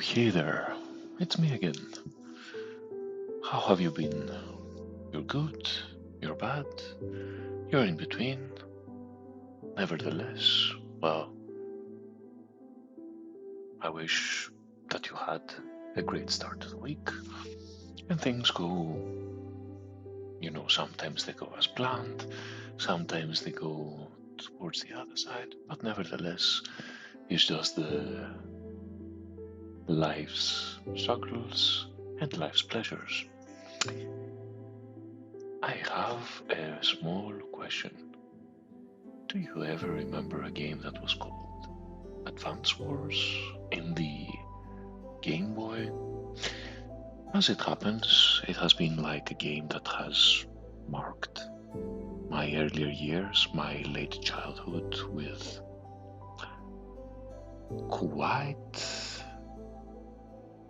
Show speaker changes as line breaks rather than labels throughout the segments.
hey there, it's me again. How have you been? You're good, you're bad, you're in between. Nevertheless, well, I wish that you had a great start to the week and things go, sometimes they go as planned, sometimes they go towards the other side, but nevertheless, it's just the life's struggles and life's pleasures. I have a small question. Do you ever remember a game that was called Advance Wars in the Game Boy? As it happens, it has been like a game that has marked my earlier years, my late childhood, with quite,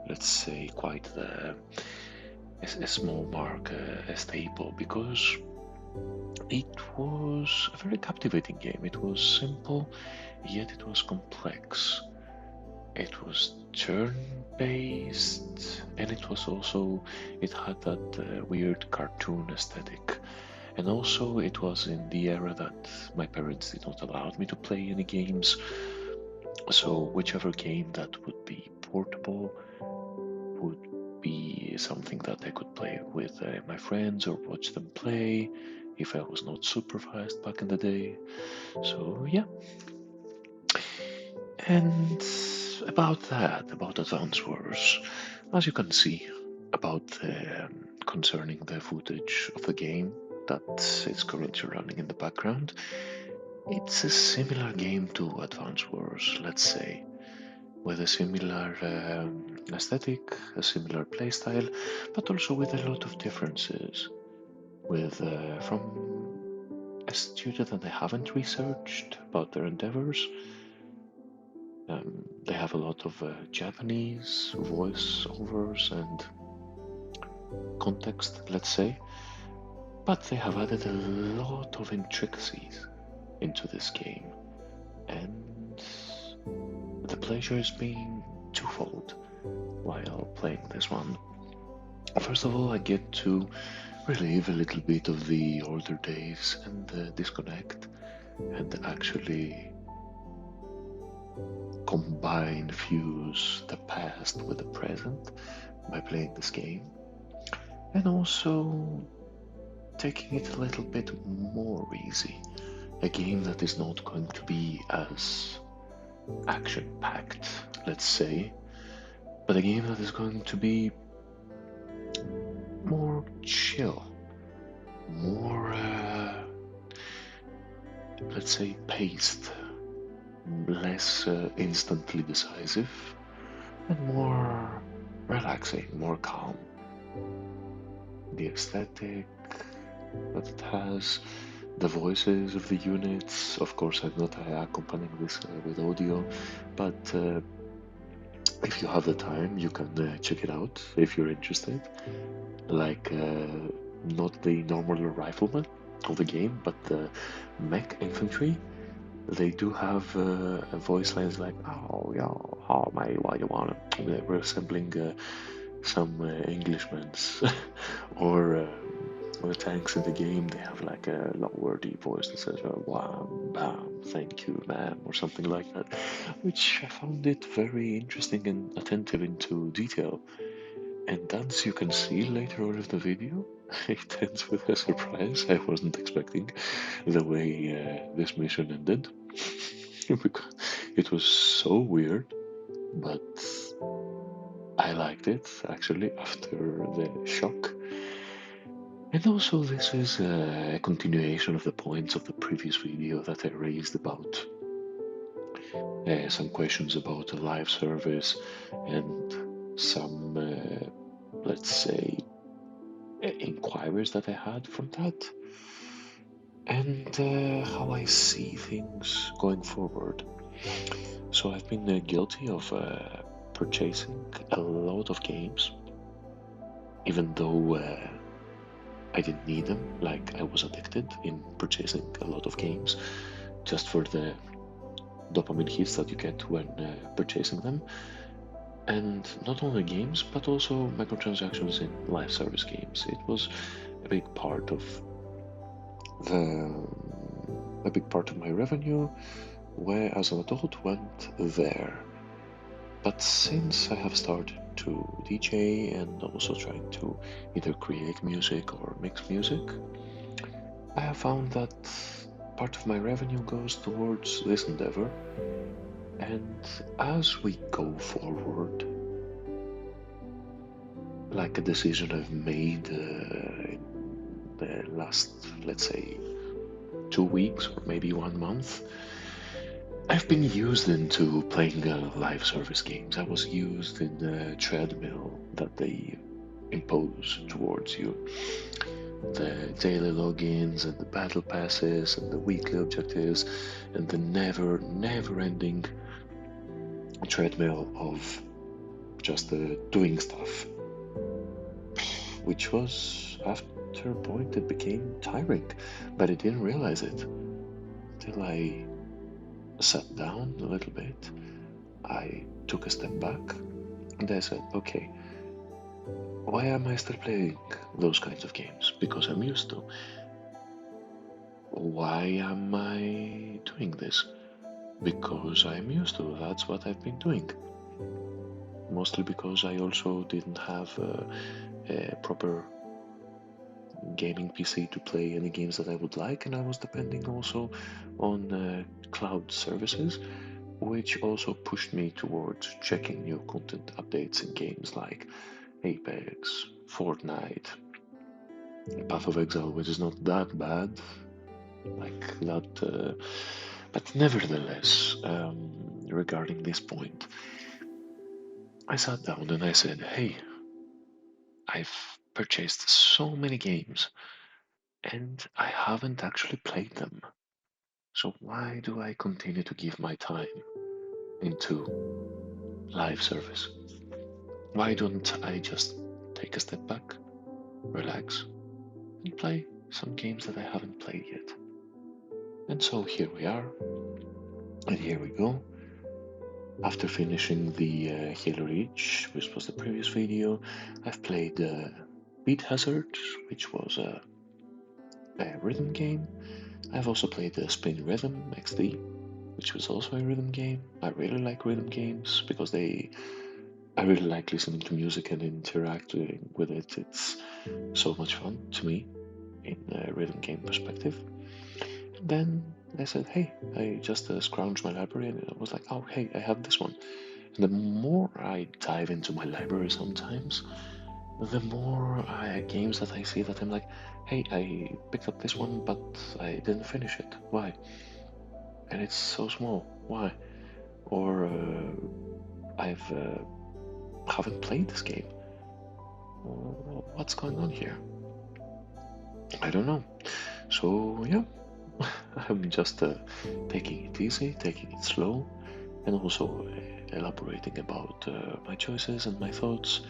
let's say, quite a small mark, a staple, because it was a very captivating game. It was simple, yet it was complex. It was turn-based, and it had that weird cartoon aesthetic. And also, it was in the era that my parents did not allow me to play any games. So, whichever game that would be portable would be something that I could play with my friends or watch them play if I was not supervised back in the day. So, yeah. And about Advance Wars, as you can see, concerning the footage of the game that is currently running in the background, it's a similar game to Advance Wars, let's say, with a similar aesthetic, a similar playstyle, but also with a lot of differences. With from a studio that I haven't researched about their endeavors. They have a lot of Japanese voiceovers and context, let's say, but they have added a lot of intricacies into this game, and the pleasure is being twofold while playing this one. First of all, I get to relive a little bit of the older days and disconnect and actually fuse the past with the present by playing this game, and also taking it a little bit more easy. A game that is not going to be as action packed, let's say, but a game that is going to be more chill, more, let's say, paced, less instantly decisive, and more relaxing, more calm. The aesthetic that it has, the voices of the units. Of course, I'm not accompanying this with audio, but if you have the time, you can check it out if you're interested. Like, not the normal rifleman of the game, but the mech infantry. They do have voice lines like, "Oh yeah, how mate, what you want?" They're resembling some Englishmen's, or the tanks in the game. They have like a lower deep voice that says, "Wham, bam, thank you, ma'am," or something like that, which I found it very interesting and attentive into detail. And as you can see later on in the video, it ends with a surprise I wasn't expecting the way this mission ended. Because it was so weird, but I liked it actually after the shock. And also, this is a continuation of the points of the previous video that I raised about some questions about a live service and some, let's say, inquiries that I had from that, and how I see things going forward. So I've been guilty of purchasing a lot of games, even though I didn't need them. Like, I was addicted in purchasing a lot of games just for the dopamine hits that you get when purchasing them. And not only games, but also microtransactions in live service games. It was a big part of the a big part of my revenue, where as an adult went there. But since I have started to DJ and also trying to either create music or mix music, I have found that part of my revenue goes towards this endeavor. And as we go forward, like a decision I've made in the last, let's say, 2 weeks or maybe 1 month, I've been used into playing live service games. I was used in the treadmill that they impose towards you. The daily logins and the battle passes and the weekly objectives and the never ending treadmill of just doing stuff, which was after a point it became tiring, but I didn't realize it till I sat down a little bit. I took a step back and I said, okay, why am I still playing those kinds of games? Because I'm used to. Why am I doing this? Because I'm used to. That's what I've been doing. Mostly because I also didn't have a proper gaming PC to play any games that I would like, and I was depending also on cloud services, which also pushed me towards checking new content updates in games like Apex, Fortnite, Path of Exile, which is not that bad, like that, but nevertheless, regarding this point, I sat down and I said, hey, I've purchased so many games and I haven't actually played them. So why do I continue to give my time into live service? Why don't I just take a step back, relax, and play some games that I haven't played yet? And so here we are, and here we go. After finishing the Halo Reach, which was the previous video, I've played Beat Hazard, which was a rhythm game. I've also played Spin Rhythm XD, which was also a rhythm game. I really like rhythm games because I really like listening to music and interacting with it. It's so much fun to me in a rhythm game perspective. And then I said, hey, I just scrounged my library and I was like, oh, hey, I have this one. And the more I dive into my library sometimes, the more games that I see that I'm like, hey, I picked up this one, but I didn't finish it. Why? And it's so small. Why? Or I've haven't played this game. What's going on here? I don't know. So yeah, I'm just taking it easy, taking it slow, and also elaborating about my choices and my thoughts.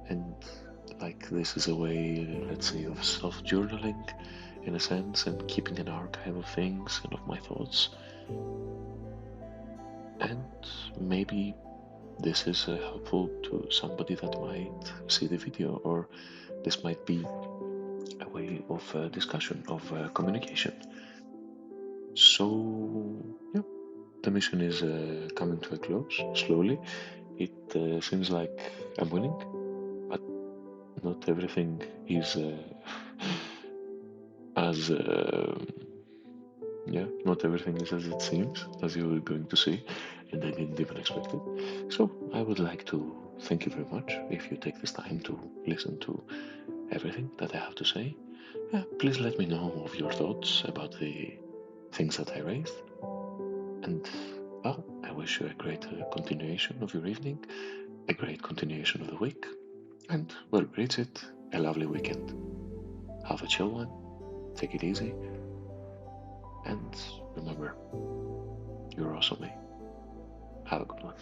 And like this is a way, let's say, of self-journaling in a sense, and keeping an archive of things and of my thoughts. And maybe this is helpful to somebody that might see the video, or this might be a way of discussion, of communication. So, yeah, the mission is coming to a close slowly. It seems like I'm winning, but not everything is as yeah, not everything is as it seems, as you're going to see, and I didn't even expect it. So I would like to thank you very much if you take this time to listen to everything that I have to say. Please let me know of your thoughts about the things that I raised. And well, I wish you a great continuation of your evening, a great continuation of the week, and well, reach it, a lovely weekend. Have a chill one, take it easy, and remember, you're awesome, mate. Have a good one.